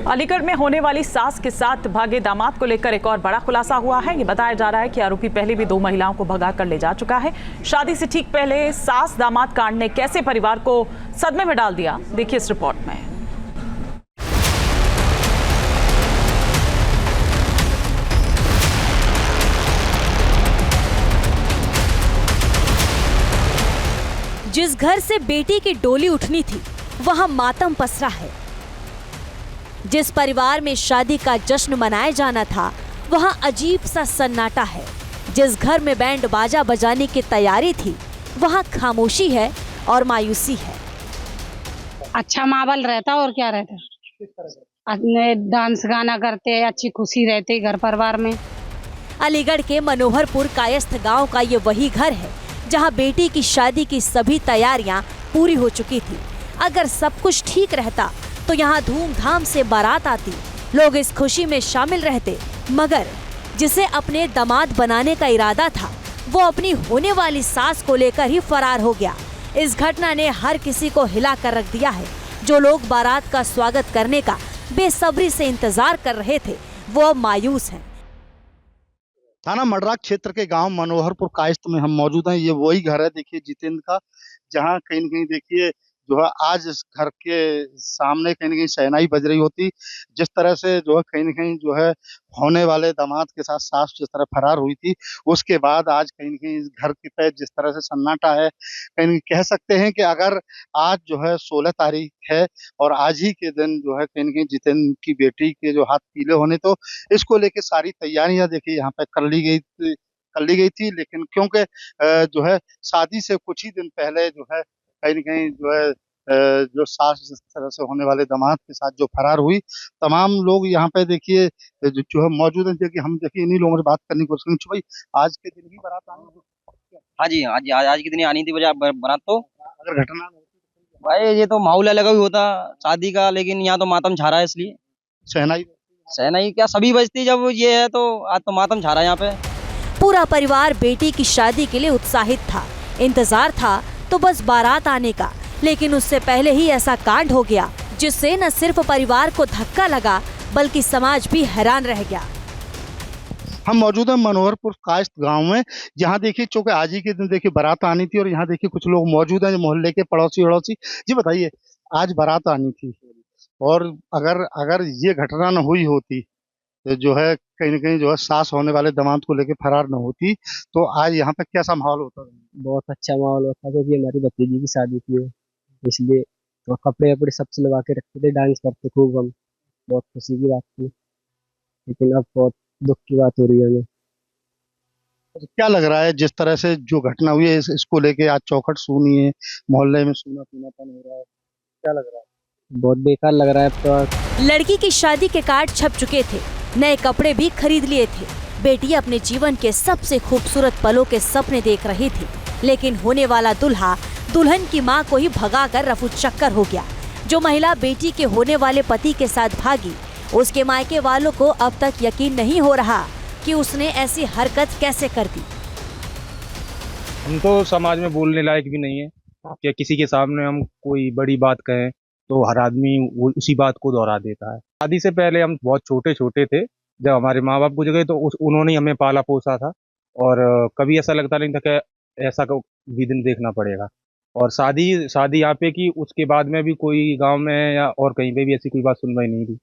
अलीगढ़ में होने वाली सास के साथ भागे दामाद को लेकर एक और बड़ा खुलासा हुआ है। ये बताया जा रहा है कि आरोपी पहले भी 2 महिलाओं को भगा कर ले जा चुका है। शादी से ठीक पहले सास दामाद कांड ने कैसे परिवार को सदमे में डाल दिया, देखिए इस रिपोर्ट में। जिस घर से बेटी की डोली उठनी थी वहां मातम पसरा है। जिस परिवार में शादी का जश्न मनाया जाना था वहां अजीब सा सन्नाटा है। जिस घर में बैंड बाजा बजाने की तैयारी थी वहां खामोशी है और मायूसी है। अच्छा माहौल रहता और क्या रहता, डांस गाना करते, अच्छी खुशी रहती घर परिवार में। अलीगढ़ के मनोहरपुर कायस्थ गांव का ये वही घर है जहां बेटी की शादी की सभी तैयारियां पूरी हो चुकी थी। अगर सब कुछ ठीक रहता तो यहाँ धूमधाम से बारात आती, लोग इस खुशी में शामिल रहते, मगर जिसे अपने दामाद बनाने का इरादा था वो अपनी होने वाली सास को लेकर ही फरार हो गया। इस घटना ने हर किसी को हिला कर रख दिया है। जो लोग बारात का स्वागत करने का बेसब्री से इंतजार कर रहे थे वो अब मायूस हैं। थाना मडराक क्षेत्र के गांव मनोहरपुर कायस्थ में हम मौजूद हैं। ये वही घर है, देखिए जितेंद्र का, जहां कहीं न कहीं देखिए जो है आज इस घर के सामने कहीं न कहीं शहनाई बज रही होती। जिस तरह से जो है कहीं न कहीं जो है होने वाले दामाद के साथ सास जिस तरह फरार हुई थी, उसके बाद आज कहीं न कहीं इस घर के पे जिस तरह से सन्नाटा है, कहीं न कहीं कह सकते हैं कि अगर आज जो है 16 तारीख है और आज ही के दिन जो है कहीं न कहीं जितेंद्र की बेटी के जो हाथ पीले होने, तो इसको लेके सारी तैयारियां देखिए यहाँ पे कर ली गई थी। लेकिन क्योंकि जो है शादी से कुछ ही दिन पहले जो है कहीं न कहीं जो है जो सास जिस तरह से होने वाले दामाद के साथ जो फरार हुई, तमाम लोग यहाँ पे देखिए जो है मौजूद हैं। देखिए हम देखिए इन्हीं लोगों से बात करने की कोशिश करेंगे। भाई आज के दिन ही बारात आनी थी? हाँ जी, आज के दिन ही आनी थी बारात। तो अगर घटना भाई ये तो माहौल अलग ही होता शादी का, लेकिन यहाँ तो मातम छा रहा है, इसलिए सहनाई क्या सभी बजती जब ये है, तो आज तो मातम छा रहा है यहाँ पे। पूरा परिवार बेटी की शादी के लिए उत्साहित था। इंतजार था तो बस बारात आने का, लेकिन उससे पहले ही ऐसा कांड हो गया जिससे न सिर्फ परिवार को धक्का लगा बल्कि समाज भी हैरान रह गया। हम मौजूद हैं मनोहरपुर कायस्थ गांव में, जहां देखिए चूंकि आज ही के दिन देखिए बारात आनी थी और यहाँ देखिए कुछ लोग मौजूद हैं जो मोहल्ले के पड़ोसी। जी बताइए, आज बारात आनी थी और अगर ये घटना न हुई होती तो जो है कहीं न कहीं जो है सास होने वाले दामाद को लेके फरार न होती, तो आज यहाँ पे कैसा माहौल होता? बहुत अच्छा माहौल होता, क्योंकि हमारी भतीजी की शादी थी, इसलिए तो कपड़े वपड़े सब सिलवा के रखते थे, डांस करते खूब हम, बहुत खुशी की बात थी। लेकिन अब बहुत दुख की बात हो रही है हमें। क्या लग रहा है जिस तरह से जो घटना हुई है इसको लेके आज चौखट सूनी है, मोहल्ले में सूनापन हो रहा है, क्या लग रहा है? बहुत बेकार लग रहा है अब तो। लड़की की शादी के कार्ड छप चुके थे, नए कपड़े भी खरीद लिए थे, बेटी अपने जीवन के सबसे खूबसूरत पलों के सपने देख रही थी, लेकिन होने वाला दुल्हा दुल्हन की मां को ही भगाकर रफू चक्कर हो गया। जो महिला बेटी के होने वाले पति के साथ भागी, उसके मायके वालों को अब तक यकीन नहीं हो रहा कि उसने ऐसी हरकत कैसे कर दी। हम तो समाज में बोलने लायक भी नहीं है कि किसी के सामने हम कोई बड़ी बात कहें तो हर आदमी उसी बात को दोहरा देता है। शादी से पहले हम बहुत छोटे थे, जब हमारे माँ बाप गुजर गए तो उन्होंने हमें पाला पोसा था, और कभी ऐसा लगता नहीं था कि ऐसा भी दिन देखना पड़ेगा। और शादी यहाँ पे की, उसके बाद में भी कोई गांव में या और कहीं पे भी ऐसी कोई बात सुनवाई नहीं थी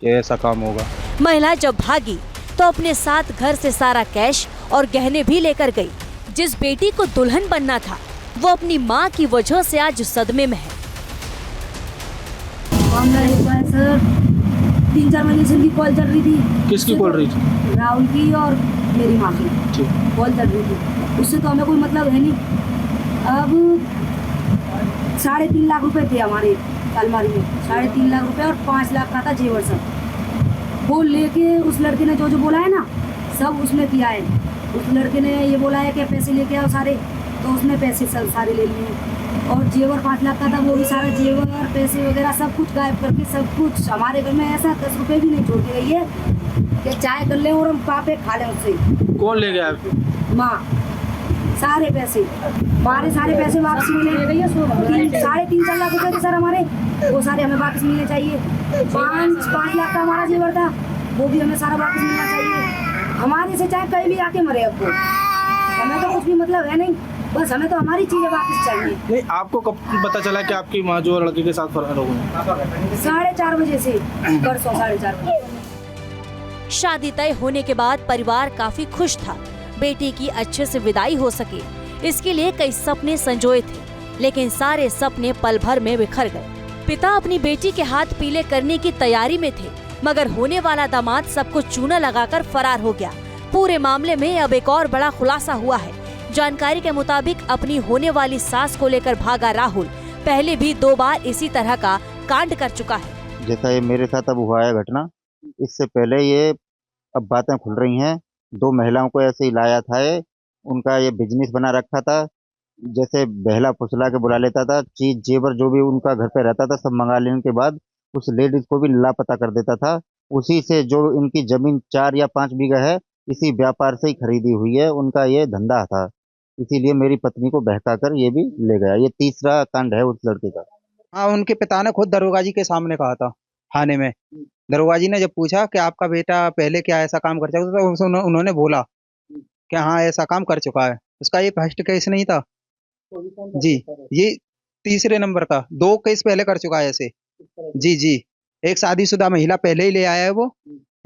कि ऐसा काम होगा। महिला जब भागी तो अपने साथ घर से सारा कैश और गहने भी लेकर गई। जिस बेटी को दुल्हन बनना था वो अपनी माँ की वजह से आज सदमे में है। सर 3-4 महीने से उनकी कॉल चल रही थी। किसकी कॉल रही थी? राहुल की और मेरी माँ की कॉल चल रही थी। उससे तो हमें कोई मतलब है नहीं। अब 3.5 लाख रुपए थे हमारे अलमारी में, 3.5 लाख रुपए और 5 लाख का था जेवर सब। वो लेके उस लड़के ने जो बोला है ना, सब उसने किया है। उस लड़के ने ये बोला है कि पैसे लेके आओ सारे, तो उसने पैसे सब सारे ले लिए। और जेवर 5 लाख का था, वो भी सारा जेवर पैसे वगैरह सब कुछ गायब करके, सब कुछ हमारे घर में ऐसा 10 रुपए भी नहीं छोड़ के गई है कि चाय कर ले और हम पापे खा लें उससे। कौन ले गया? माँ, सारे पैसे। हमारे सारे पैसे वापस मिले। 3.5 लाख रुपए थे सर हमारे, वो सारे हमें वापस मिलने चाहिए। 5 लाख का हमारा जेवर था, वो भी हमें सारा वापस मिलना चाहिए। हमारे से चाहे कहीं भी आके मरे, अब वो हमें तो कुछ भी मतलब है नहीं, बस हमें तो हमारी चीजें वापस चाहिए। नहीं, आपको कब पता चला कि आपकी माँ जो लड़के के साथ फरार हो गई? 4:30 बजे से, परसों 4:30 बजे। शादी तय होने के बाद परिवार काफी खुश था। बेटी की अच्छे से विदाई हो सके, इसके लिए कई सपने संजोए थे, लेकिन सारे सपने पल भर में बिखर गए। पिता अपनी बेटी के हाथ पीले करने की तैयारी में थे, मगर होने वाला दामाद सबको चूना लगाकर फरार हो गया। पूरे मामले में अब एक और बड़ा खुलासा हुआ है। जानकारी के मुताबिक अपनी होने वाली सास को लेकर भागा राहुल पहले भी 2 बार इसी तरह का कांड कर चुका है। जैसा ये मेरे साथ अब हुआ है घटना, इससे पहले ये अब बातें खुल रही हैं। 2 महिलाओं को ऐसे ही लाया था, उनका ये बिजनेस बना रखा था। जैसे बहला फुसला के बुला लेता था, चीज जेवर जो भी उनका घर पे रहता था सब मंगा लेने के बाद उस लेडीज को भी लापता कर देता था। उसी से जो इनकी जमीन 4 या 5 बीघा है, इसी व्यापार से ही खरीदी हुई है, उनका ये धंधा था। इसीलिए मेरी पत्नी को बहकाकर ये भी ले गया। ये तीसरा कांड है उस लड़के का। हाँ, उनके पिता ने खुद दरोगा जी के सामने कहा था थाने में। दरोगा जी ने जब पूछा कि आपका बेटा पहले क्या ऐसा काम कर चुका था, तो उन्होंने बोला कि हाँ ऐसा काम कर चुका है। उसका ये फर्स्ट केस नहीं था जी, ये तीसरे नंबर का 2 केस पहले कर चुका है ऐसे। जी जी, एक शादीशुदा महिला पहले ही ले आया है, वो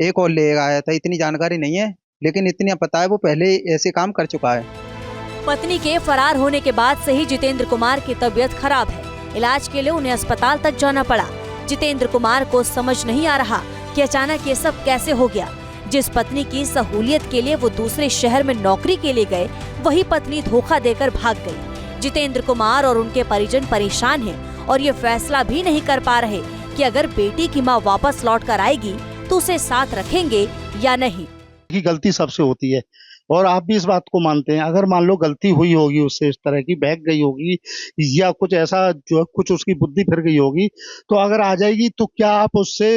एक और ले आया था। इतनी जानकारी नहीं है, लेकिन इतनी पता है वो पहले ही ऐसे काम कर चुका है। पत्नी के फरार होने के बाद से ही जितेंद्र कुमार की तबीयत खराब है। इलाज के लिए उन्हें अस्पताल तक जाना पड़ा। जितेंद्र कुमार को समझ नहीं आ रहा कि अचानक ये सब कैसे हो गया। जिस पत्नी की सहूलियत के लिए वो दूसरे शहर में नौकरी के लिए गए, वही पत्नी धोखा देकर भाग गई। जितेंद्र कुमार और उनके परिजन परेशान हैं और ये फैसला भी नहीं कर पा रहे कि अगर बेटी की मां वापस लौट कर आएगी तो उसे साथ रखेंगे या नहीं। की गलती सबसे होती है और आप भी इस बात को मानते हैं। अगर मान लो गलती हुई होगी उससे, इस तरह की बहक गई होगी या कुछ ऐसा जो है, कुछ उसकी बुद्धि फिर गई होगी, तो अगर आ जाएगी तो क्या आप उससे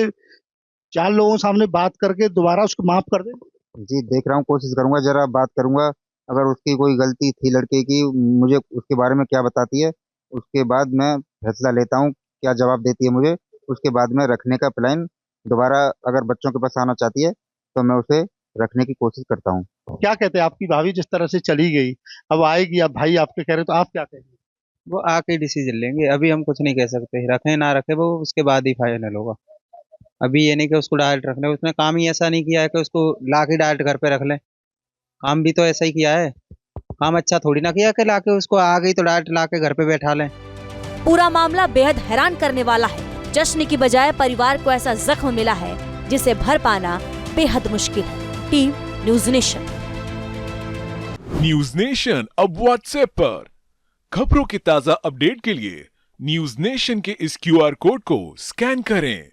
4 लोगों के सामने बात करके दोबारा उसको माफ कर दें? जी, देख रहा हूँ, कोशिश करूंगा, जरा बात करूंगा। अगर उसकी कोई गलती थी लड़के की, मुझे उसके बारे में क्या बताती है, उसके बाद मैं फैसला लेता हूँ। क्या जवाब देती है मुझे, उसके बाद में रखने का प्लान दोबारा अगर बच्चों के पास आना चाहती है तो मैं उसे रखने की कोशिश करता हूँ। क्या कहते हैं आपकी भाभी जिस तरह से चली गई, अब आएगी, अब भाई आपके कह रहे तो आप क्या कहेंगे? वो आके डिसीजन लेंगे, अभी हम कुछ नहीं कह सकते। रखें ना रखें वो उसके बाद ही फाइनल होगा। अभी ये नहीं कि उसको डायरेक्ट रखना, उसने काम ही ऐसा नहीं किया है कि उसको ला के डायरेक्ट घर पे रख लें। काम भी तो ऐसा ही किया है, काम अच्छा थोड़ी ना किया कि ला के उसको आ गई तो डायरेक्ट ला के घर पे बैठा लें। पूरा मामला बेहद हैरान करने वाला है। जश्न की बजाय परिवार को ऐसा जख्म मिला है जिसे भर पाना बेहद मुश्किल है। Team news nation. News nation अब व्हाट्सएप पर खबरों के ताजा अपडेट के लिए न्यूज़ नेशन के इस QR कोड को स्कैन करें।